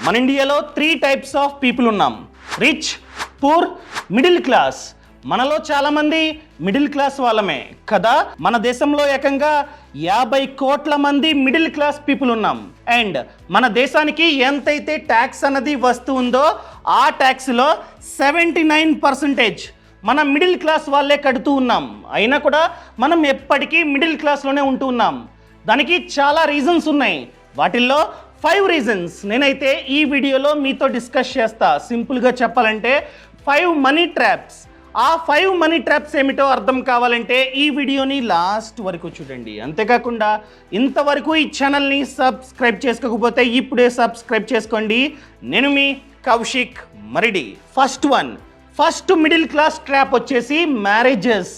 మన ఇండియాలో 3 types of people ఉన్నాం. Rich, poor, middle class. మనలో చాలా మంది మిడిల్ క్లాస్ వాళ్ళమే కదా. మన దేశంలో ఏకంగా 50 కోట్ల మంది మిడిల్ క్లాస్ పీపుల్ ఉన్నాం. అండ్ మన దేశానికి ఎంతైతే ట్యాక్స్ అన్నది వస్తూ ఉందో ఆ ట్యాక్స్లో 79% మన మిడిల్ క్లాస్ వాళ్ళే కడుతూ ఉన్నాం. అయినా కూడా మనం ఎప్పటికీ మిడిల్ క్లాస్లోనే ఉంటూ ఉన్నాం. దానికి చాలా రీజన్స్ ఉన్నాయి. వాటిల్లో 5 రీజన్స్ నేనైతే ఈ వీడియోలో మీతో డిస్కస్ చేస్తా. సింపుల్గా చెప్పాలంటే 5 మనీ ట్రాప్స్. ఆ 5 మనీ ట్రాప్స్ ఏమిటో అర్థం కావాలంటే ఈ వీడియోని లాస్ట్ వరకు చూడండి. అంతేకాకుండా ఇంతవరకు ఈ ఛానల్ని సబ్స్క్రైబ్ చేసుకోకపోతే ఇప్పుడే సబ్స్క్రైబ్ చేసుకోండి. నేను మీ Kaushik Maridi. First middle class trap వచ్చేసి మ్యారేజెస్.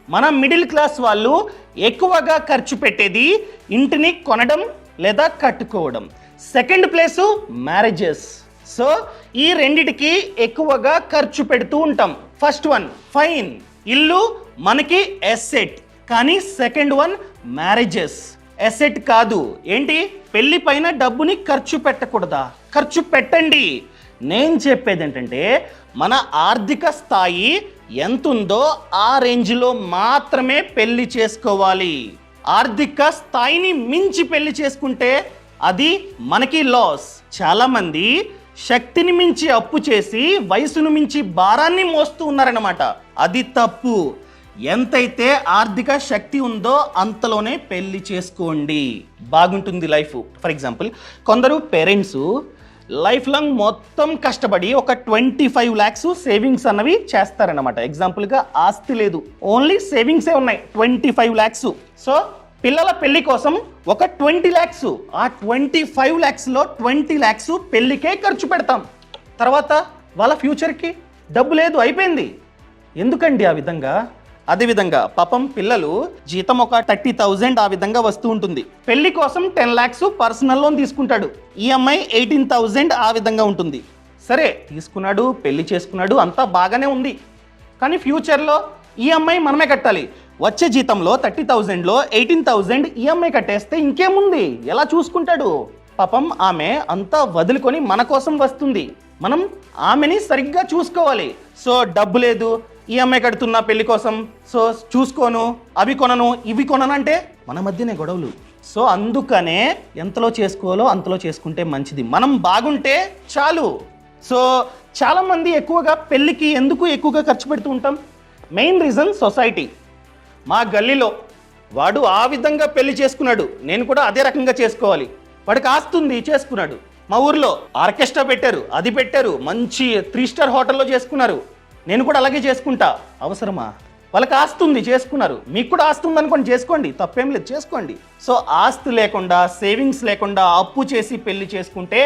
మన మిడిల్ క్లాస్ వాళ్ళు ఎక్కువగా ఖర్చు పెట్టేది ఇంటిని కొనడం లేదా కట్టుకోవడం. Second place marriages. సో ఈ రెండిటికి ఎక్కువగా ఖర్చు పెడుతూ ఉంటాం. ఫస్ట్ వన్ ఫైన్, ఇల్లు మనకి ఎసెట్. కానీ సెకండ్ వన్ మ్యారేజెస్ ఎసెట్ కాదు. ఏంటి, పెళ్లి పైన డబ్బుని ఖర్చు పెట్టకూడదా? ఖర్చు పెట్టండి. నేను చెప్పేది ఏంటంటే మన ఆర్థిక స్థాయి ఎంతుందో ఆ రేంజ్లో మాత్రమే పెళ్లి చేసుకోవాలి. ఆర్థిక స్థాయిని మించి పెళ్లి చేసుకుంటే అది మనకి లాస్. చాలామంది శక్తిని మించి అప్పు చేసి వయసును మించి భారాన్ని మోస్తూ ఉన్నారన్నమాట. అది తప్పు. ఎంతైతే ఆర్థిక శక్తి ఉందో అంతలోనే పెళ్లి చేసుకోండి, బాగుంటుంది లైఫ్. ఫర్ ఎగ్జాంపుల్, కొందరు పేరెంట్స్ లైఫ్ లాంగ్ మొత్తం కష్టపడి ఒక 25 lakhs సేవింగ్స్ అన్నవి చేస్తారన్నమాట. ఎగ్జాంపుల్గా ఆస్తి లేదు, ఓన్లీ సేవింగ్సే ఉన్నాయి 25 lakhs. సో పిల్లల పెళ్లి కోసం ఒక 20 lakhs, ఆ 25 lakhsలో 20 lakhs పెళ్లికే ఖర్చు పెడతాం. తర్వాత వాళ్ళ ఫ్యూచర్కి డబ్బు లేదు, అయిపోయింది. ఎందుకండి ఆ విధంగా? అదేవిధంగా పాపం పిల్లలు జీతం ఒక 30,000 ఆ విధంగా వస్తూ ఉంటుంది. పెళ్లి కోసం 10 lakhs పర్సనల్ లోన్ తీసుకుంటాడు. ఈఎంఐ 18,000 ఆ విధంగా ఉంటుంది. సరే తీసుకున్నాడు, పెళ్లి చేసుకున్నాడు, అంతా బాగానే ఉంది. కానీ ఫ్యూచర్లో ఈఎంఐ మనమే కట్టాలి. వచ్చే జీతంలో 30,000లో 18,000 ఈఎంఐ కట్టేస్తే ఇంకేముంది? ఎలా చూసుకుంటాడు? పాపం ఆమె అంతా వదులుకొని మన కోసం వస్తుంది. మనం ఆమెని సరిగ్గా చూసుకోవాలి. సో డబ్బు లేదు, ఈఎంఐ కడుతున్నా పెళ్లి కోసం, సో చూసుకోను, అవి కొనను, ఇవి కొనను అంటే మన మధ్యనే గొడవలు. సో అందుకనే ఎంతలో చేసుకోవాలో అంతలో చేసుకుంటే మంచిది. మనం బాగుంటే చాలు. సో చాలామంది ఎక్కువగా పెళ్ళికి ఎందుకు ఎక్కువగా ఖర్చు పెడుతూ ఉంటాం? Main reason society. మా గల్లీలో వాడు ఆ విధంగా పెళ్లి చేసుకున్నాడు, నేను కూడా అదే రకంగా చేసుకోవాలి. వాడికి ఆస్తుంది, చేసుకున్నాడు. మా ఊర్లో ఆర్కెస్ట్రా పెట్టారు, అది పెట్టారు, మంచి 3 స్టార్ హోటల్లో చేసుకున్నారు, నేను కూడా అలాగే చేసుకుంటా. అవసరమా? వాళ్ళకి ఆస్తుంది, చేసుకున్నారు. మీకు కూడా ఆస్తుంది అనుకోండి, చేసుకోండి, తప్పేం లేదు, చేసుకోండి. సో ఆస్తి లేకుండా, సేవింగ్స్ లేకుండా అప్పు చేసి పెళ్లి చేసుకుంటే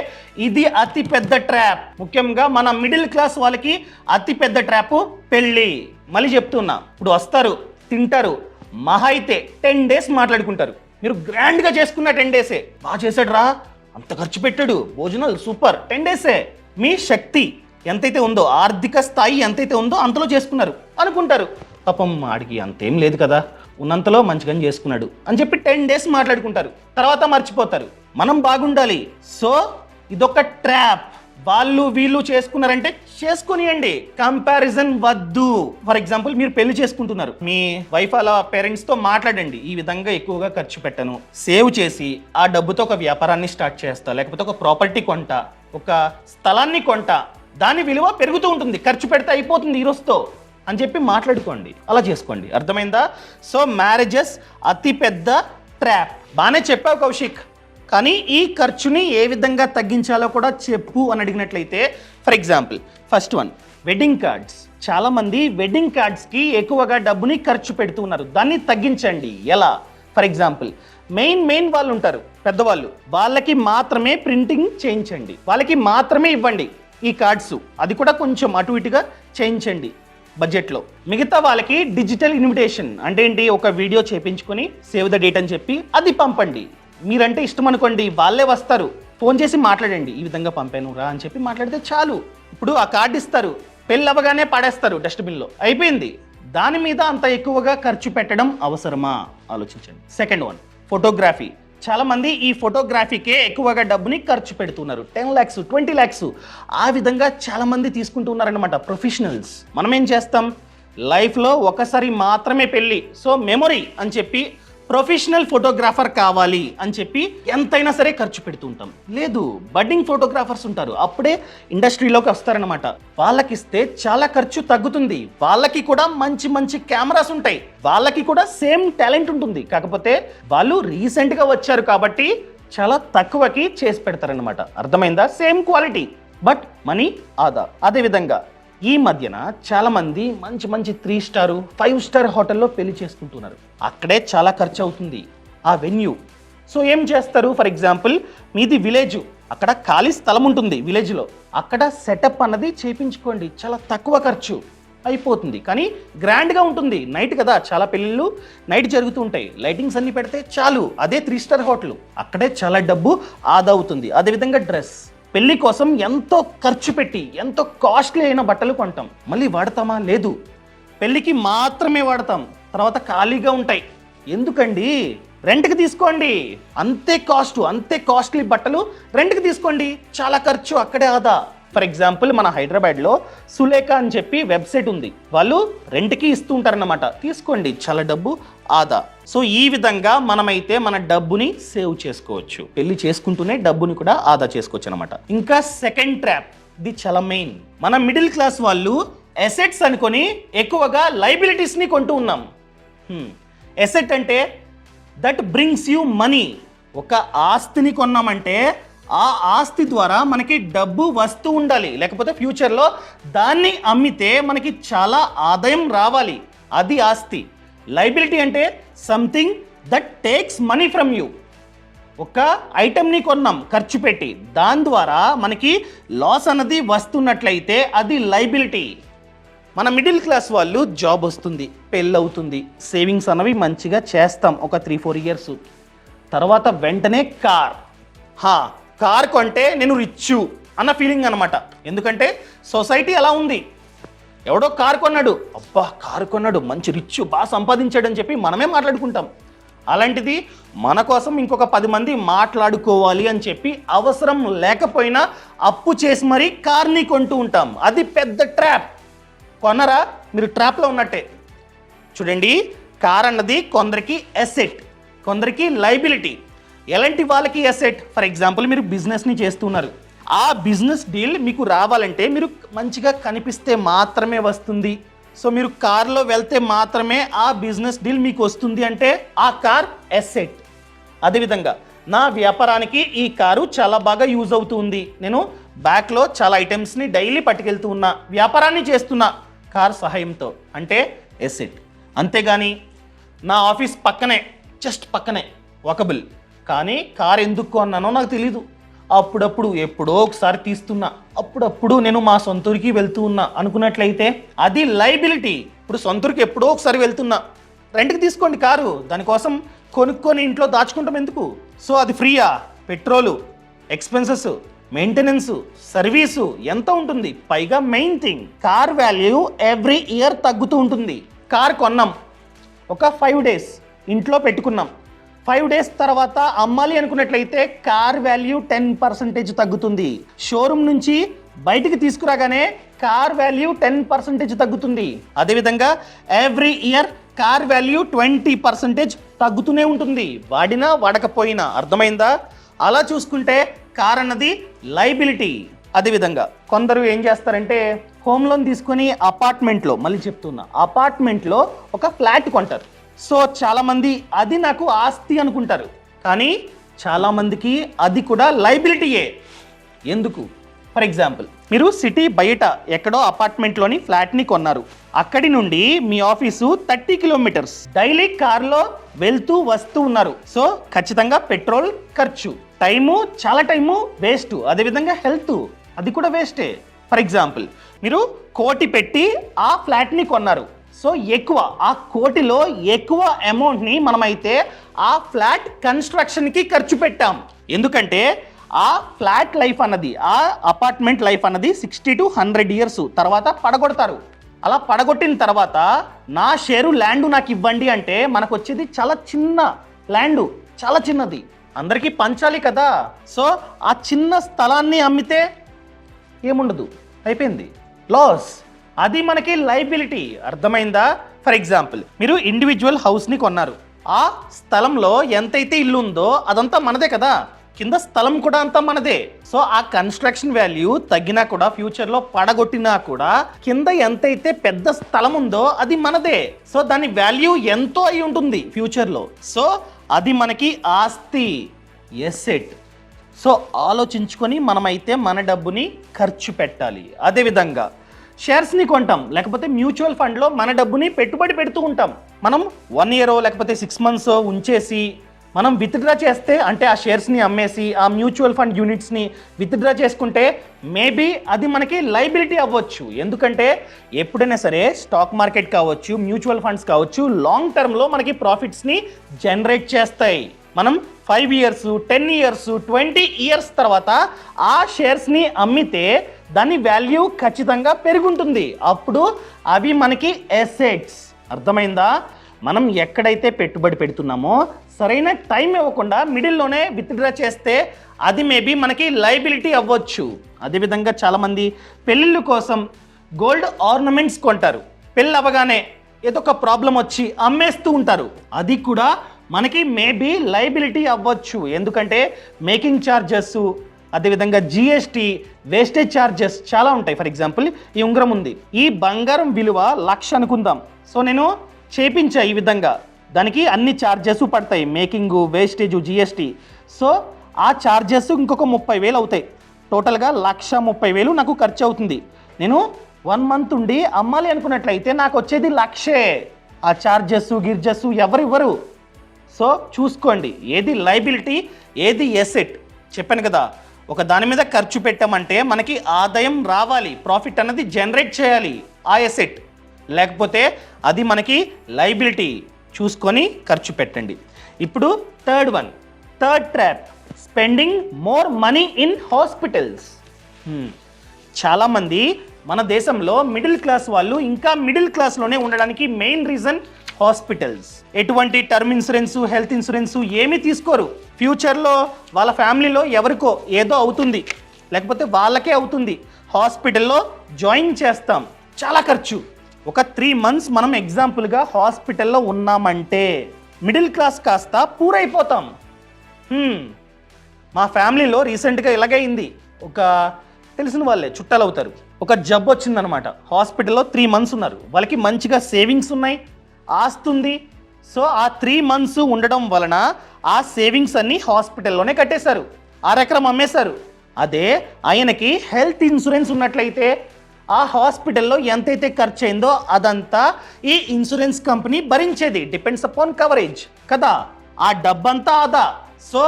ఇది అతి పెద్ద ట్రాప్. ముఖ్యంగా మన మిడిల్ క్లాస్ వాళ్ళకి అతి పెద్ద ట్రాప్ పెళ్ళి. మళ్ళీ చెప్తున్నా, ఇప్పుడు వస్తారు, తింటారు, మహా అయితే 10 days మాట్లాడుకుంటారు. మీరు గ్రాండ్గా చేసుకున్న 10 days బాగా చేశాడు రా, అంత ఖర్చు పెట్టాడు, భోజనాలు సూపర్, 10 days. మీ శక్తి ఎంతైతే ఉందో, ఆర్థిక స్థాయి ఎంతైతే ఉందో అంతలో చేసుకున్నారు అనుకుంటారు. పాపం ఆడికి అంతేం లేదు కదా, ఉన్నంతలో మంచిగా చేసుకున్నాడు అని చెప్పి 10 days మాట్లాడుకుంటారు. తర్వాత మర్చిపోతారు. మనం బాగుండాలి. సో ఇదొక ట్రాప్. వాళ్ళు వీళ్ళు చేసుకున్నారంటే చేసుకునియండి, కంపారిజన్ వద్దు. ఫర్ ఎగ్జాంపుల్, మీరు పెళ్లి చేసుకుంటున్నారు, మీ వైఫ్ అలా పేరెంట్స్తో మాట్లాడండి, ఈ విధంగా ఎక్కువగా ఖర్చు పెట్టను, సేవ్ చేసి ఆ డబ్బుతో ఒక వ్యాపారాన్ని స్టార్ట్ చేస్తా, లేకపోతే ఒక ప్రాపర్టీ కొంటా, ఒక స్థలాన్ని కొంటా, దాని విలువ పెరుగుతూ ఉంటుంది, ఖర్చు పెడితే అయిపోతుంది ఈ రోజుతో అని చెప్పి మాట్లాడుకోండి. అలా చేసుకోండి, అర్థమైందా? సో మ్యారేజెస్ అతి పెద్ద ట్రాప్. బాగానే చెప్పావు కౌశిక్, కానీ ఈ ఖర్చుని ఏ విధంగా తగ్గించాలో కూడా చెప్పు అని అడిగినట్లయితే, for example first one wedding cards. చాలామంది వెడ్డింగ్ కార్డ్స్కి ఎక్కువగా డబ్బుని ఖర్చు పెడుతున్నారు. దాన్ని తగ్గించండి. ఎలా? ఫర్ ఎగ్జాంపుల్, మెయిన్ వాళ్ళు ఉంటారు, పెద్దవాళ్ళు, వాళ్ళకి మాత్రమే ప్రింటింగ్ చేయించండి, వాళ్ళకి మాత్రమే ఇవ్వండి ఈ కార్డ్స్. అది కూడా కొంచెం అటు ఇటుగా చేయించండి బడ్జెట్లో. మిగతా వాళ్ళకి డిజిటల్ ఇన్విటేషన్ అంటే ఏంటి, ఒక వీడియో చేయించుకొని సేవ్ ద డేట్ అని చెప్పి అది పంపండి. మీరంటే ఇష్టం అనుకోండి, వాళ్ళే వస్తారు, ఫోన్ చేసి మాట్లాడండి, ఈ విధంగా పంపాను రా అని చెప్పి మాట్లాడితే చాలు. ఇప్పుడు ఆ కార్డు ఇస్తారు, పెళ్ళి అవ్వగానే పాడేస్తారు డస్ట్బిన్లో, అయిపోయింది. దాని మీద అంత ఎక్కువగా ఖర్చు పెట్టడం అవసరమా? ఆలోచించండి. Second one photography. చాలామంది ఈ ఫోటోగ్రఫీకే ఎక్కువగా డబ్బుని ఖర్చు పెడుతున్నారు. 10 lakhs 20 lakhs ఆ విధంగా చాలామంది తీసుకుంటున్నారనమాట ప్రొఫెషనల్స్. మనం ఏం చేస్తాం, లైఫ్లో ఒకసారి మాత్రమే పెళ్ళి, సో మెమొరీ అని చెప్పి ప్రొఫెషనల్ ఫోటోగ్రాఫర్ కావాలి అని చెప్పి ఎంతైనా సరే ఖర్చు పెడుతుంటాం. లేదు, బడ్డింగ్ ఫోటోగ్రాఫర్స్ ఉంటారు, అప్పుడే ఇండస్ట్రీలోకి వస్తారనమాట. వాళ్ళకిస్తే చాలా ఖర్చు తగ్గుతుంది. వాళ్ళకి కూడా మంచి మంచి కెమెరాస్ ఉంటాయి, వాళ్ళకి కూడా సేమ్ టాలెంట్ ఉంటుంది. కాకపోతే వాళ్ళు రీసెంట్గా వచ్చారు కాబట్టి చాలా తక్కువకి చేసి పెడతారనమాట. అర్థమైందా? సేమ్ క్వాలిటీ బట్ మనీ ఆదా. అదేవిధంగా ఈ మధ్యన చాలామంది మంచి మంచి 3 star 5 star హోటల్లో పెళ్లి చేసుకుంటున్నారు. అక్కడే చాలా ఖర్చు అవుతుంది ఆ వెన్యూ. సో ఏం చేస్తారు, ఫర్ ఎగ్జాంపుల్ మీది విలేజ్, అక్కడ ఖాళీ స్థలం ఉంటుంది విలేజ్లో, అక్కడ సెటప్ అన్నది చేయించుకోండి, చాలా తక్కువ ఖర్చు అయిపోతుంది. కానీ గ్రాండ్గా ఉంటుంది. నైట్ కదా, చాలా పెళ్ళిళ్ళు నైట్ జరుగుతూ ఉంటాయి, లైటింగ్స్ అన్ని పెడితే చాలు. అదే 3 star హోటల్, అక్కడే చాలా డబ్బు ఆదా అవుతుంది. అదేవిధంగా డ్రెస్, పెళ్లి కోసం ఎంతో ఖర్చు పెట్టి ఎంతో కాస్ట్లీ అయిన బట్టలు కొంటాం, మళ్ళీ వాడతామా? లేదు, పెళ్ళికి మాత్రమే వాడతాం, తర్వాత ఖాళీగా ఉంటాయి. ఎందుకండి? రెంట్కి తీసుకోండి, అంతే కాస్ట్, అంతే కాస్ట్లీ బట్టలు రెంట్కి తీసుకోండి, చాలా ఖర్చు అక్కడే ఆదా. ఫర్ ఎగ్జాంపుల్ మన హైదరాబాద్లో సులేఖ అని చెప్పి వెబ్సైట్ ఉంది, వాళ్ళు రెంట్కి ఇస్తూ ఉంటారన్నమాట, తీసుకోండి, చాలా డబ్బు ఆదా. సో ఈ విధంగా మనమైతే మన డబ్బుని సేవ్ చేసుకోవచ్చు, పెళ్లి చేసుకుంటూనే డబ్బుని కూడా ఆదా చేసుకోవచ్చు అనమాట. ఇంకా సెకండ్ ట్రాప్, ఇది చాలా మెయిన్. మన మిడిల్ క్లాస్ వాళ్ళు అసెట్స్ అనుకొని ఎక్కువగా లైబిలిటీస్ని కొంటూ ఉన్నాం. అసెట్ అంటే దట్ బ్రింగ్స్ యూ మనీ. ఒక ఆస్తిని కొన్నామంటే ఆ ఆస్తి ద్వారా మనకి డబ్బు వస్తూ ఉండాలి, లేకపోతే ఫ్యూచర్లో దాన్ని అమ్మితే మనకి చాలా ఆదాయం రావాలి, అది ఆస్తి. లైబిలిటీ అంటే something that takes money from you. ఒక ఐటెంని కొన్నాం ఖర్చు పెట్టి, దాని ద్వారా మనకి లాస్ అన్నది వస్తున్నట్లయితే అది లైబిలిటీ. మన మిడిల్ క్లాస్ వాళ్ళు జాబ్ వస్తుంది, పెళ్ళి అవుతుంది, సేవింగ్స్ అన్నవి మంచిగా చేస్తాం ఒక 3-4 years, తర్వాత వెంటనే కార్ కొంటే నేను రిచ్ అన్న ఫీలింగ్ అనమాట. ఎందుకంటే సొసైటీ అలా ఉంది, ఎవడో కారు కొన్నాడు, అబ్బా కారు కొన్నాడు, మంచి రిచ్, బాగా సంపాదించాడు అని చెప్పి మనమే మాట్లాడుకుంటాం. అలాంటిది మన కోసం ఇంకొక 10 మంది మాట్లాడుకోవాలి అని చెప్పి అవసరం లేకపోయినా అప్పు చేసి మరీ కార్ని కొంటూ ఉంటాం. అది పెద్ద ట్రాప్. కొనరా, మీరు ట్రాప్లో ఉన్నట్టే. చూడండి, కార్ అన్నది కొందరికి అసెట్, కొందరికి లైబిలిటీ. ఎలాంటి వాళ్ళకి అసెట్? ఫర్ ఎగ్జాంపుల్ మీరు బిజినెస్ని చేస్తున్నారు, ఆ బిజినెస్ డీల్ మీకు రావాలంటే మీరు మంచిగా కనిపిస్తే మాత్రమే వస్తుంది. సో మీరు కార్లో వెళ్తే మాత్రమే ఆ బిజినెస్ డీల్ మీకు వస్తుంది అంటే ఆ కార్ అసెట్. అదేవిధంగా నా వ్యాపారానికి ఈ కారు చాలా బాగా యూజ్ అవుతుంది, నేను బ్యాక్లో చాలా ఐటమ్స్ని డైలీ పట్టుకెళ్తూ ఉన్నా, వ్యాపారాన్ని చేస్తున్నా కార్ సహాయంతో, అంటే అసెట్. అంతేగాని నా ఆఫీస్ పక్కనే, జస్ట్ పక్కనే వాకబుల్, కానీ కార్ ఎందుకు కొన్నానో నాకు తెలీదు, అప్పుడప్పుడు ఎప్పుడో ఒకసారి తీస్తున్నా, అప్పుడప్పుడు నేను మా సొంతూరికి వెళ్తూ ఉన్నా అనుకున్నట్లయితే అది లైబిలిటీ. ఇప్పుడు సొంతూరికి ఎప్పుడో ఒకసారి వెళ్తున్నా, రెంట్కి తీసుకోండి కారు, దానికోసం కొనుక్కొని ఇంట్లో దాచుకుంటాం ఎందుకు? సో అది ఫ్రీయా? పెట్రోలు, ఎక్స్పెన్సెస్, మెయింటెనెన్స్, సర్వీసు ఎంత ఉంటుంది? పైగా main thing, car value every year తగ్గుతూ ఉంటుంది. కార్ కొన్నాం, ఒక 5 days ఇంట్లో పెట్టుకున్నాం, 5 days తర్వాత అమ్మాలి అనుకున్నట్లయితే కార్ వాల్యూ 10% తగ్గుతుంది. షోరూమ్ నుంచి బయటికి తీసుకురాగానే కార్ వాల్యూ 10% తగ్గుతుంది. అదేవిధంగా ఎవ్రీ ఇయర్ కార్ వాల్యూ 20% తగ్గుతూనే ఉంటుంది, వాడినా వాడకపోయినా. అర్థమైందా? అలా చూసుకుంటే కార్ అన్నది లైబిలిటీ. అదేవిధంగా కొందరు ఏం చేస్తారంటే హోమ్ లోన్ తీసుకొని అపార్ట్మెంట్లో, మళ్ళీ చెప్తున్నా, అపార్ట్మెంట్లో ఒక ఫ్లాట్ కొంటారు. సో చాలామంది అది నాకు ఆస్తి అనుకుంటారు, కానీ చాలామందికి అది కూడా లైబిలిటీయే. ఎందుకు? ఫర్ ఎగ్జాంపుల్ మీరు సిటీ బయట ఎక్కడో అపార్ట్మెంట్లోని ఫ్లాట్ని కొన్నారు, అక్కడి నుండి మీ ఆఫీసు 30 kilometers, డైలీ కార్లో వెళ్తూ వస్తూ ఉన్నారు. సో ఖచ్చితంగా పెట్రోల్ ఖర్చు, చాలా టైము వేస్ట్. అదేవిధంగా హెల్త్, అది కూడా వేస్టే. ఫర్ ఎగ్జాంపుల్ మీరు 1 కోటి పెట్టి ఆ ఫ్లాట్ని కొన్నారు, సో ఎక్కువ, ఆ 1 కోటిలో ఎక్కువ అమౌంట్ని మనమైతే ఆ ఫ్లాట్ కన్స్ట్రక్షన్కి ఖర్చు పెట్టాం. ఎందుకంటే ఆ ఫ్లాట్ లైఫ్ అన్నది, ఆ అపార్ట్మెంట్ లైఫ్ అన్నది 60 to 100 years తర్వాత పడగొడతారు. అలా పడగొట్టిన తర్వాత నా షేరు ల్యాండ్ నాకు ఇవ్వండి అంటే మనకు వచ్చేది చాలా చిన్న ల్యాండ్, చాలా చిన్నది. అందరికీ పంచాలి కదా. సో ఆ చిన్న స్థలాన్ని అమ్మితే ఏముండదు, అయిపోయింది, లాస్. అది మనకి లైబిలిటీ. అర్థమైందా? ఫర్ ఎగ్జాంపుల్, మీరు ఇండివిజువల్ హౌస్ని కొన్నారు. ఆ స్థలంలో ఎంతైతే ఇల్లు ఉందో అదంతా మనదే కదా, కింద స్థలం కూడా అంతా మనదే. సో ఆ కన్స్ట్రక్షన్ వాల్యూ తగ్గినా కూడా, ఫ్యూచర్లో పడగొట్టినా కూడా, కింద ఎంతైతే పెద్ద స్థలం ఉందో అది మనదే. సో దాని వాల్యూ ఎంతో అయి ఉంటుంది ఫ్యూచర్లో. సో అది మనకి ఆస్తి, ఎసెట్. సో ఆలోచించుకొని మనమైతే మన డబ్బుని ఖర్చు పెట్టాలి. అదేవిధంగా షేర్స్ని కొంటాం, లేకపోతే మ్యూచువల్ ఫండ్లో మన డబ్బుని పెట్టుబడి పెడుతూ ఉంటాం. మనం 1 year లేకపోతే 6 months ఉంచేసి మనం విత్డ్రా చేస్తే, అంటే ఆ షేర్స్ని అమ్మేసి ఆ మ్యూచువల్ ఫండ్ యూనిట్స్ని విత్డ్రా చేసుకుంటే మేబీ అది మనకి లైబిలిటీ అవ్వచ్చు. ఎందుకంటే ఎప్పుడైనా సరే స్టాక్ మార్కెట్ కావచ్చు, మ్యూచువల్ ఫండ్స్ కావచ్చు, లాంగ్ టర్మ్లో మనకి ప్రాఫిట్స్ని జనరేట్ చేస్తాయి. మనం 5 years, 10 years, 20 years తర్వాత ఆ షేర్స్ని అమ్మితే దాని వాల్యూ ఖచ్చితంగా పెరుగుంటుంది. అప్పుడు అవి మనకి ఎసెట్స్. అర్థమైందా? మనం ఎక్కడైతే పెట్టుబడి పెడుతున్నామో సరైన టైం ఇవ్వకుండా మిడిల్లోనే విత్డ్రా చేస్తే అది మేబీ మనకి లైబిలిటీ అవ్వచ్చు. అదేవిధంగా చాలామంది పెళ్ళిళ్ళ కోసం గోల్డ్ ఆర్నమెంట్స్ కొంటారు. పెళ్ళి అవ్వగానే ఏదో ఒక ప్రాబ్లం వచ్చి అమ్మేస్తూ ఉంటారు. అది కూడా మనకి మేబీ లైబిలిటీ అవ్వచ్చు. ఎందుకంటే మేకింగ్ ఛార్జెస్, అదేవిధంగా జిఎస్టీ, వేస్టేజ్ ఛార్జెస్ చాలా ఉంటాయి. ఫర్ ఎగ్జాంపుల్, ఈ ఉంగరం ఉంది, ఈ బంగారం విలువ 1,00,000 అనుకుందాం. సో నేను చేపించా ఈ విధంగా, దానికి అన్ని ఛార్జెస్ పడతాయి, మేకింగ్, వేస్టేజ్, జిఎస్టీ. సో ఆ ఛార్జెస్ ఇంకొక 30,000 అవుతాయి. టోటల్గా 1,30,000 నాకు ఖర్చు అవుతుంది. నేను 1 month ఉండి అమ్మాలి అనుకున్నట్లయితే నాకు వచ్చేది 1,00,000. ఆ ఛార్జెస్, గిర్జెస్ ఎవరివ్వరు. సో చూసుకోండి, ఏది లైబిలిటీ, ఏది ఎసెట్. చెప్పాను కదా, ఒక దాని మీద ఖర్చు పెట్టామంటే మనకి ఆదాయం రావాలి, ప్రాఫిట్ అన్నది జనరేట్ చేయాలి ఆ ఎసెట్, లేకపోతే అది మనకి లైబిలిటీ. చూసుకొని ఖర్చు పెట్టండి. ఇప్పుడు third trap, spending more money in hospitals. చాలామంది మన దేశంలో మిడిల్ క్లాస్ వాళ్ళు ఇంకా మిడిల్ క్లాస్లోనే ఉండడానికి మెయిన్ రీజన్ హాస్పిటల్స్. ఎటువంటి టర్మ్ ఇన్సూరెన్స్, హెల్త్ ఇన్సూరెన్స్ ఏమీ తీసుకోరు. ఫ్యూచర్లో వాళ్ళ ఫ్యామిలీలో ఎవరికో ఏదో అవుతుంది, లేకపోతే వాళ్ళకే అవుతుంది, హాస్పిటల్లో జాయిన్ చేస్తాం, చాలా ఖర్చు. ఒక 3 months మనం ఎగ్జాంపుల్గా హాస్పిటల్లో ఉన్నామంటే మిడిల్ క్లాస్ కాస్త పూర్ అయిపోతాం. మా ఫ్యామిలీలో రీసెంట్గా ఇలాగైంది. ఒక తెలిసిన వాళ్ళే చుట్టాలు అవుతారు, ఒక జబ్బు వచ్చిందనమాట. హాస్పిటల్లో 3 months ఉన్నారు. వాళ్ళకి మంచిగా సేవింగ్స్ ఉన్నాయి, ఆస్తుంది. సో ఆ 3 months ఉండడం వలన ఆ సేవింగ్స్ అన్నీ హాస్పిటల్లోనే కట్టేశారు, 6 ఎకరం అమ్మేశారు. అదే ఆయనకి హెల్త్ ఇన్సూరెన్స్ ఉన్నట్లయితే ఆ హాస్పిటల్లో ఎంతైతే ఖర్చు అయిందో అదంతా ఈ ఇన్సూరెన్స్ కంపెనీ భరించేది. డిపెండ్స్ అపాన్ కవరేజ్ కదా, ఆ డబ్బంతా ఆదా. సో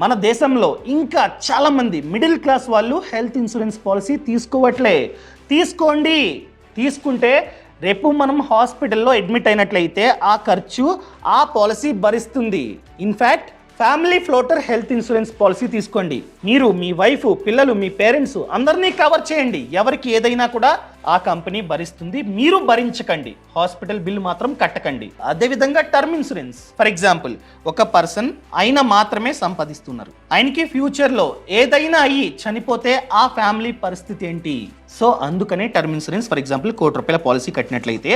మన దేశంలో ఇంకా చాలామంది మిడిల్ క్లాస్ వాళ్ళు హెల్త్ ఇన్సూరెన్స్ పాలసీ తీసుకోవట్లే. తీసుకోండి. తీసుకుంటే రేపు మనం హాస్పిటల్లో అడ్మిట్ అయినట్లయితే ఆ ఖర్చు ఆ పాలసీ భరిస్తుంది. In fact family floater health insurance policy తీసుకోండి. మీరు, మీ వైఫ్, పిల్లలు, మీ పేరెంట్స్ అందరినీ కవర్ చేయండి. ఎవరికి ఏదైనా కూడా ఆ కంపెనీ భరిస్తుంది, మీరు భరించకండి. హాస్పిటల్ బిల్ మాత్రం కట్టకండి. అదేవిధంగా టర్మ్ ఇన్సూరెన్స్, ఫర్ ఎగ్జాంపుల్ ఒక పర్సన్ ఆయన మాత్రమే సంపాదిస్తున్నారు, ఆయనకి ఫ్యూచర్లో ఏదైనా అయ్యి చనిపోతే ఆ ఫ్యామిలీ పరిస్థితి ఏంటి? సో అందుకనే టర్మ్ ఇన్సూరెన్స్, ఫర్ ఎగ్జాంపుల్ 1 కోటి రూపాయల పాలసీ కట్టినట్లయితే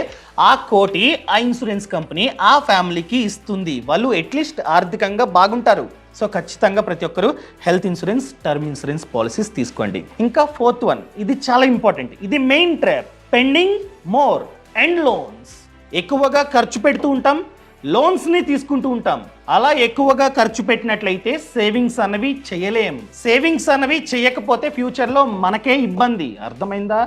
ఆ 1 కోటి ఆ ఇన్సూరెన్స్ కంపెనీ ఆ ఫ్యామిలీకి ఇస్తుంది. వాళ్ళు అట్లీస్ట్ ఆర్థికంగా బాగుంటారు. సో ఖచ్చితంగా ప్రతి ఒక్కరు health insurance, term insurance policies తీసుకోండి. ఇంకా 4th one, ఇది చాలా ఇంపార్టెంట్, ఇది main trap, spending more and loans. ఎక్కువగా ఖర్చు పెడుతూ ఉంటాం, లోన్స్ని తీసుకుంటూ ఉంటాం. అలా ఎక్కువగా ఖర్చు పెట్టినట్లయితే సేవింగ్స్ అన్నవి చేయలేం. సేవింగ్స్ అన్నవి చేయకపోతే ఫ్యూచర్లో మనకే ఇబ్బంది. అర్థమైందా?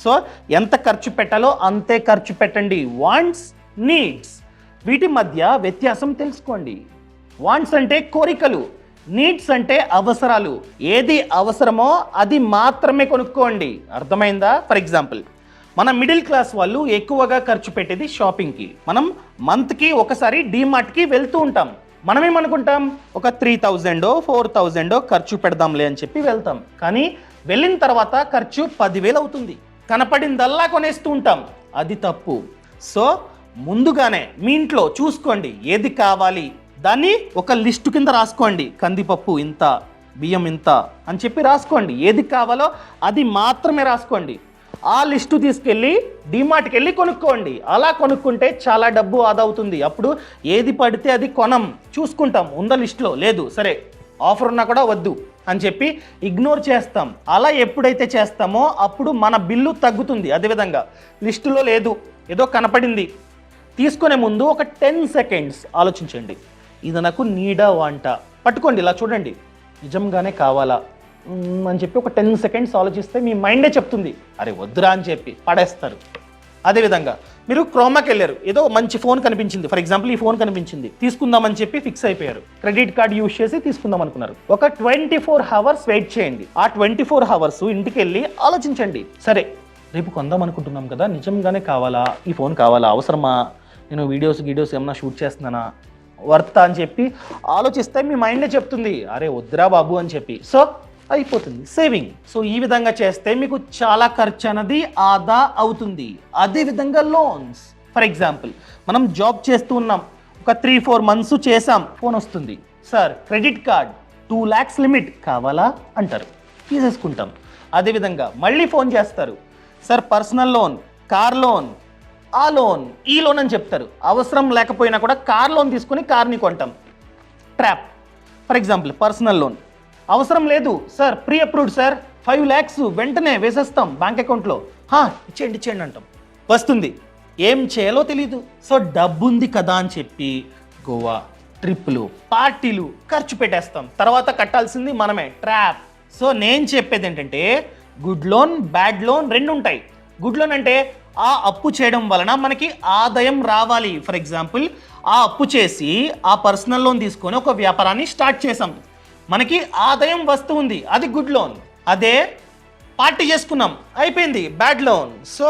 సో ఎంత ఖర్చు పెట్టాలో అంతే ఖర్చు పెట్టండి. వాంట్స్, నీడ్స్, వీటి మధ్య వ్యత్యాసం తెలుసుకోండి. వాంట్స్ అంటే కోరికలు, నీడ్స్ అంటే అవసరాలు. ఏది అవసరమో అది మాత్రమే కొనుక్కోండి. అర్థమైందా? ఫర్ ఎగ్జాంపుల్, మన మిడిల్ క్లాస్ వాళ్ళు ఎక్కువగా ఖర్చు పెట్టేది షాపింగ్కి. మనం మంత్కి ఒకసారి డీమార్ట్కి వెళ్తూ ఉంటాం. మనమేమనుకుంటాం, ఒక 3,000 4,000 ఖర్చు పెడదాంలే అని చెప్పి వెళ్తాం. కానీ వెళ్ళిన తర్వాత ఖర్చు 10,000 అవుతుంది. కనపడిందల్లా కొనేస్తూ ఉంటాం. అది తప్పు. సో ముందుగానే మీ ఇంట్లో చూసుకోండి, ఏది కావాలి, దాన్ని ఒక లిస్టు కింద రాసుకోండి. కందిపప్పు ఇంత, బియ్యం ఇంత అని చెప్పి రాసుకోండి. ఏది కావాలో అది మాత్రమే రాసుకోండి. ఆ లిస్టు తీసుకెళ్ళి డిమార్ట్కి వెళ్ళి కొనుక్కోండి. అలా కొనుక్కుంటే చాలా డబ్బు ఆదా అవుతుంది. అప్పుడు ఏది పడితే అది కొనం, చూసుకుంటాం ఉందా లిస్టులో, లేదు సరే ఆఫర్ ఉన్నా కూడా వద్దు అని చెప్పి ఇగ్నోర్ చేస్తాం. అలా ఎప్పుడైతే చేస్తామో అప్పుడు మన బిల్లు తగ్గుతుంది. అదేవిధంగా లిస్టులో లేదు, ఏదో కనపడింది, తీసుకునే ముందు ఒక 10 సెకండ్స్ ఆలోచించండి. ఇది నాకు నీడా వంట, పట్టుకోండి, ఇలా చూడండి, నిజంగానే కావాలా అని చెప్పి ఒక 10 సెకండ్స్ ఆలోచిస్తే మీ మైండే చెప్తుంది అరే వద్దురా అని చెప్పి పడేస్తారు. అదేవిధంగా మీరు క్రోమాకి వెళ్ళారు, ఏదో మంచి ఫోన్ కనిపించింది, ఫర్ ఎగ్జాంపుల్ ఈ ఫోన్ కనిపించింది, తీసుకుందామని చెప్పి ఫిక్స్ అయిపోయారు. క్రెడిట్ కార్డ్ యూజ్ చేసి తీసుకుందాం అనుకున్నారు. ఒక 24 అవర్స్ వెయిట్ చేయండి. ఆ 24 అవర్స్ ఇంటికి వెళ్ళి ఆలోచించండి. సరే రేపు కొందాం అనుకుంటున్నాం కదా, నిజంగానే కావాలా, ఈ ఫోన్ కావాలా, అవసరమా, నేను వీడియోస్ ఏమన్నా షూట్ చేస్తున్నానా, వర్త్ అని చెప్పి ఆలోచిస్తే మీ మైండే చెప్తుంది అరే వద్దురా బాబు అని చెప్పి. సో అయిపోతుంది సేవింగ్. సో ఈ విధంగా చేస్తే మీకు చాలా ఖర్చు అనేది ఆదా అవుతుంది. అదేవిధంగా లోన్స్, ఫర్ ఎగ్జాంపుల్ మనం జాబ్ చేస్తూ ఉన్నాం, ఒక 3-4 మంత్స్ చేసాం, ఫోన్ వస్తుంది, sir credit card 2 lakhs limit కావాలా అంటారు, తీసేసుకుంటాం. అదేవిధంగా మళ్ళీ ఫోన్ చేస్తారు, sir personal loan, car loan, ఆ లోన్, ఈ లోన్ అని చెప్తారు. అవసరం లేకపోయినా కూడా కార్ లోన్ తీసుకుని కార్ని కొంటాం. Trap. For example personal loan అవసరం లేదు sir, pre approved sir, 5 lakhs వెంటనే వేసేస్తాం బ్యాంక్ అకౌంట్లో, ఇచ్చేయండి అంటాం. వస్తుంది, ఏం చేయాలో తెలీదు. సో డబ్బు ఉంది కదా అని చెప్పి గోవా, ట్రిప్పులు, పార్టీలు ఖర్చు పెట్టేస్తాం. తర్వాత కట్టాల్సింది మనమే. ట్రాప్. సో నేను చెప్పేది ఏంటంటే గుడ్ లోన్, బ్యాడ్ లోన్ 2 ఉంటాయి. గుడ్ లోన్ అంటే ఆ అప్పు చేయడం వలన మనకి ఆదాయం రావాలి. ఫర్ ఎగ్జాంపుల్ ఆ అప్పు చేసి ఆ పర్సనల్ లోన్ తీసుకొని ఒక వ్యాపారాన్ని స్టార్ట్ చేసాం, మనకి ఆదాయం వస్తుంది, అది గుడ్ లోన్. అదే పార్టీ చేసుకున్నాం అయిపోయింది, bad loan. So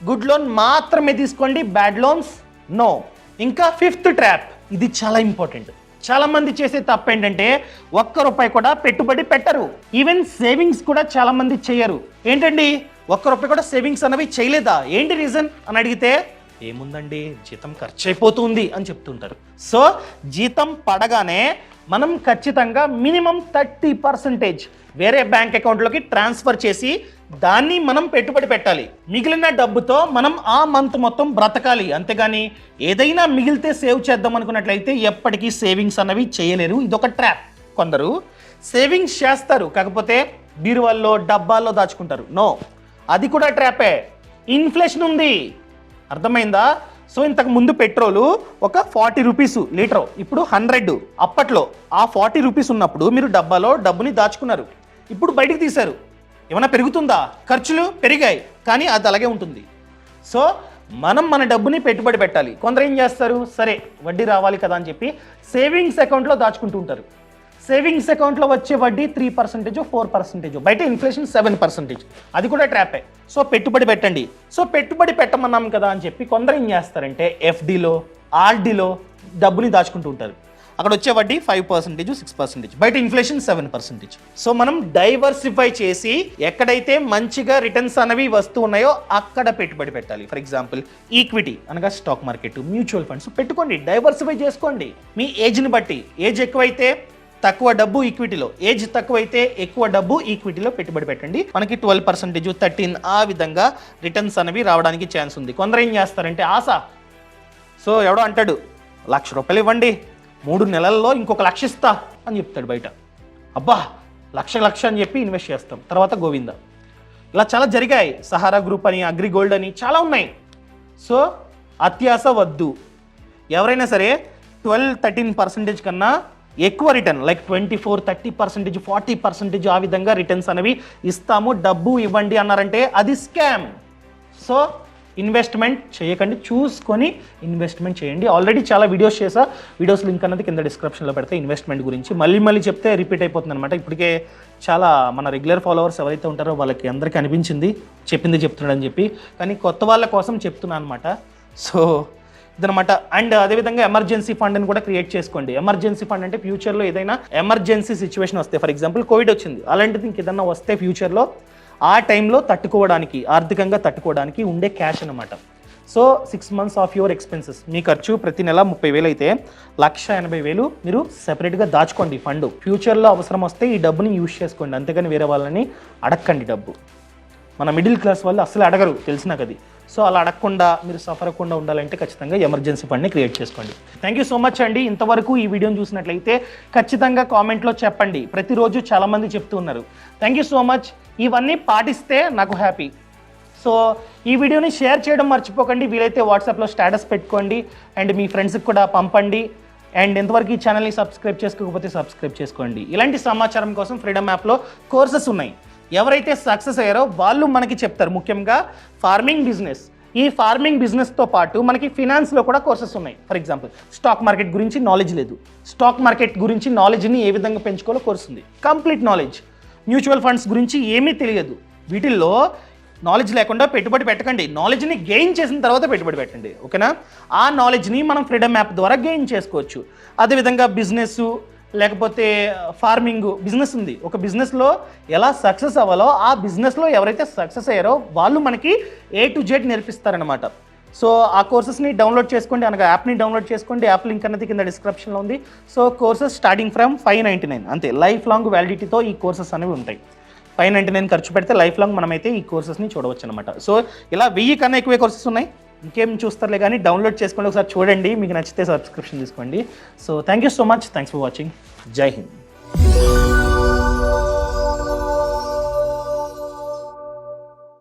good loan మాత్రమే తీసుకోండి, బ్యాడ్ లోన్స్ నో. ఇంకా 5th ట్రాప్, ఇది చాలా ఇంపార్టెంట్. చాలా మంది చేసే తప్పు ఏంటంటే ₹1 కూడా పెట్టుబడి పెట్టరు. ఈవెన్ సేవింగ్స్ కూడా చాలా మంది చేయరు. ఏంటండి ₹1 కూడా సేవింగ్స్ అనేవి చేయలేదా, ఏంటి రీజన్ అని అడిగితే ఏముందండి జీతం ఖర్చు అయిపోతుంది అని చెప్తుంటారు. సో జీతం పడగానే మనం ఖచ్చితంగా మినిమం 30% వేరే బ్యాంక్ అకౌంట్లోకి ట్రాన్స్ఫర్ చేసి దాన్ని మనం పెట్టుబడి పెట్టాలి. మిగిలిన డబ్బుతో మనం ఆ మంత్ మొత్తం బ్రతకాలి. అంతేగాని ఏదైనా మిగిలితే సేవ్ చేద్దాం అనుకున్నట్లయితే ఎప్పటికీ సేవింగ్స్ అన్నవి చేయలేరు. ఇదొక ట్రాప్. కొందరు సేవింగ్స్ చేస్తారు, కాకపోతే బీరువాల్లో డబ్బాల్లో దాచుకుంటారు. నో, అది కూడా ట్రాపే. ఇన్ఫ్లేషన్ ఉంది, అర్థమైందా? సో ఇంతకు ముందు పెట్రోలు ఒక ₹40 లీటరు, ఇప్పుడు 100. అప్పట్లో ఆ ₹40 ఉన్నప్పుడు మీరు డబ్బాలో డబ్బుని దాచుకున్నారు, ఇప్పుడు బయటికి తీశారు. ఏమైనా పెరుగుతుందా? ఖర్చులు పెరిగాయి, కానీ అది అలాగే ఉంటుంది. సో మనం మన డబ్బుని పెట్టుబడి పెట్టాలి. కొందరు ఏం చేస్తారు, సరే వడ్డీ రావాలి కదా అని చెప్పి సేవింగ్స్ అకౌంట్లో దాచుకుంటూ ఉంటారు. సేవింగ్స్ అకౌంట్లో వచ్చే వడ్డీ 3%, 4%, బయట ఇన్ఫ్లేషన్ 7%, అది కూడా ట్రాపే. సో పెట్టుబడి పెట్టండి. సో పెట్టుబడి పెట్టమన్నాం కదా అని చెప్పి కొందరు ఏం చేస్తారంటే ఎఫ్డీలో, ఆర్డీలో డబ్బుని దాచుకుంటూ ఉంటారు. అక్కడ వచ్చే వడ్డీ 5%, 6%, బయట ఇన్ఫ్లేషన్ 7%. సో మనం డైవర్సిఫై చేసి ఎక్కడైతే మంచిగా రిటర్న్స్ అనేవి వస్తూ ఉన్నాయో అక్కడ పెట్టుబడి పెట్టాలి. ఫర్ ఎగ్జాంపుల్ ఈక్విటీ అనగా స్టాక్ మార్కెట్, మ్యూచువల్ ఫండ్స్ పెట్టుకోండి, డైవర్సిఫై చేసుకోండి. మీ ఏజ్ని బట్టి, ఏజ్ ఎక్కువైతే తక్కువ డబ్బు ఈక్విటీలో, ఏజ్ తక్కువైతే ఎక్కువ డబ్బు ఈక్విటీలో పెట్టుబడి పెట్టండి. మనకి 12%, 13 ఆ విధంగా రిటర్న్స్ అనేవి రావడానికి ఛాన్స్ ఉంది. కొందరు ఏం చేస్తారంటే ఆశ, సో ఎవడో అంటాడు ₹1,00,000 ఇవ్వండి 3 నెలల్లో ఇంకొక 1,00,000 ఇస్తా అని చెప్తాడు బయట. అబ్బా లక్ష అని చెప్పి ఇన్వెస్ట్ చేస్తాం, తర్వాత గోవింద. ఇలా చాలా జరిగాయి. సహారా గ్రూప్ అని, అగ్రిగోల్డ్ అని చాలా ఉన్నాయి. సో అత్యాశ వద్దు. ఎవరైనా సరే 12-13% కన్నా ఎక్కువ రిటర్న్ లైక్ 24-30%, 40% ఆ విధంగా రిటర్న్స్ అనేవి ఇస్తాము, డబ్బు ఇవ్వండి అన్నారంటే అది స్కామ్. సో ఇన్వెస్ట్మెంట్ చేయకండి, చూసుకొని ఇన్వెస్ట్మెంట్ చేయండి. ఆల్రెడీ చాలా వీడియోస్ చేసా, వీడియోస్ లింక్ అనేది కింద డిస్క్రిప్షన్లో పెడితే ఇన్వెస్ట్మెంట్ గురించి మళ్ళీ చెప్తే రిపీట్ అయిపోతుంది అనమాట. ఇప్పటికే చాలా మన రెగ్యులర్ ఫాలోవర్స్ ఎవరైతే ఉంటారో వాళ్ళకి అందరికీ అనిపించింది చెప్పింది చెప్తున్నాడని చెప్పి, కానీ కొత్త వాళ్ళ కోసం చెప్తున్నాను అనమాట. సో ఇదనమాట. అండ్ అదేవిధంగా ఎమర్జెన్సీ ఫండ్ అని కూడా క్రియేట్ చేసుకోండి. ఎమర్జెన్సీ ఫండ్ అంటే ఫ్యూచర్లో ఏదైనా ఎమర్జెన్సీ సిచ్యువేషన్ వస్తే, ఫర్ ఎగ్జాంపుల్ కోవిడ్ వచ్చింది, అలాంటిది ఇంకేదన్నా వస్తే ఫ్యూచర్లో ఆ టైంలో తట్టుకోవడానికి, ఆర్థికంగా తట్టుకోవడానికి ఉండే క్యాష్ అనమాట. So 6 months of your expenses, మీ ఖర్చు ప్రతి నెల 30,000 అయితే 1,80,000 మీరు సెపరేట్గా దాచుకోండి ఫండ్. ఫ్యూచర్లో అవసరం వస్తే ఈ డబ్బుని యూజ్ చేసుకోండి, అంతేగాని వేరే వాళ్ళని అడగండి డబ్బు. మన మిడిల్ క్లాస్ వాళ్ళు అసలు అడగరు, తెలిసిన కది. సో అలా అడగకుండా మీరు సఫర్ అవ్వకుండా ఉండాలంటే ఖచ్చితంగా ఎమర్జెన్సీ ఫండ్ని క్రియేట్ చేసుకోండి. థ్యాంక్ యూ సో మచ్ అండి. ఇంతవరకు ఈ వీడియోని చూసినట్లయితే ఖచ్చితంగా కామెంట్లో చెప్పండి. ప్రతిరోజు చాలామంది చెప్తూ ఉన్నారు. Thank you so much. ఇవన్నీ పాటిస్తే నాకు హ్యాపీ. సో ఈ వీడియోని షేర్ చేయడం మర్చిపోకండి. వీలైతే వాట్సాప్లో స్టేటస్ పెట్టుకోండి అండ్ మీ ఫ్రెండ్స్కి కూడా పంపండి. అండ్ ఎంతవరకు ఈ ఛానల్ని సబ్స్క్రైబ్ చేసుకోకపోతే సబ్స్క్రైబ్ చేసుకోండి. ఇలాంటి సమాచారం కోసం ఫ్రీడమ్ యాప్లో కోర్సెస్ ఉన్నాయి. ఎవరైతే సక్సెస్ అయ్యారో వాళ్ళు మనకి చెప్తారు. ముఖ్యంగా ఫార్మింగ్ బిజినెస్, ఈ ఫార్మింగ్ బిజినెస్తో పాటు మనకి ఫినాన్స్లో కూడా కోర్సెస్ ఉన్నాయి. ఫర్ ఎగ్జాంపుల్ స్టాక్ మార్కెట్ గురించి నాలెడ్జ్ లేదు, స్టాక్ మార్కెట్ గురించి నాలెడ్జ్ని ఏ విధంగా పెంచుకోవాలో కోర్స్ ఉంది, కంప్లీట్ నాలెడ్జ్. మ్యూచువల్ ఫండ్స్ గురించి ఏమీ తెలియదు, వీటిల్లో నాలెడ్జ్ లేకుండా పెట్టుబడి పెట్టకండి. నాలెడ్జ్ని గెయిన్ చేసిన తర్వాత పెట్టుబడి పెట్టండి, ఓకేనా? ఆ నాలెడ్జ్ని మనం ఫ్రీడమ్ యాప్ ద్వారా గెయిన్ చేసుకోవచ్చు. అదేవిధంగా బిజినెస్ లేకపోతే ఫార్మింగ్ బిజినెస్ ఉంది, ఒక బిజినెస్లో ఎలా సక్సెస్ అవ్వాలో ఆ బిజినెస్లో ఎవరైతే సక్సెస్ అయ్యారో వాళ్ళు మనకి A to Z నేర్పిస్తారనమాట. సో ఆ కోర్సెస్ని డౌన్లోడ్ చేసుకోండి, అనగా యాప్ని డౌన్లోడ్ చేసుకోండి. యాప్ లింక్ అనేది కింద డిస్క్రిప్షన్లో ఉంది. సో కోర్సెస్ స్టార్టింగ్ ఫ్రమ్ 599 అంతే. లైఫ్ లాంగ్ వ్యాలిడిటీతో ఈ కోర్సెస్ అనేవి ఉంటాయి. 599 ఖర్చు పెడితే లైఫ్ లాంగ్ మనమైతే ఈ కోర్సెస్ని చూడవచ్చు అనమాట. సో ఇలా 1000 కన్నా ఎక్కువే కోర్సెస్ ఉన్నాయి. ఇంకేం చూస్తారులే కానీ డౌన్లోడ్ చేసుకోండి, ఒకసారి చూడండి, మీకు నచ్చితే సబ్స్క్రిప్షన్ తీసుకోండి. So thank you so much, thanks for watching. జై హింద్.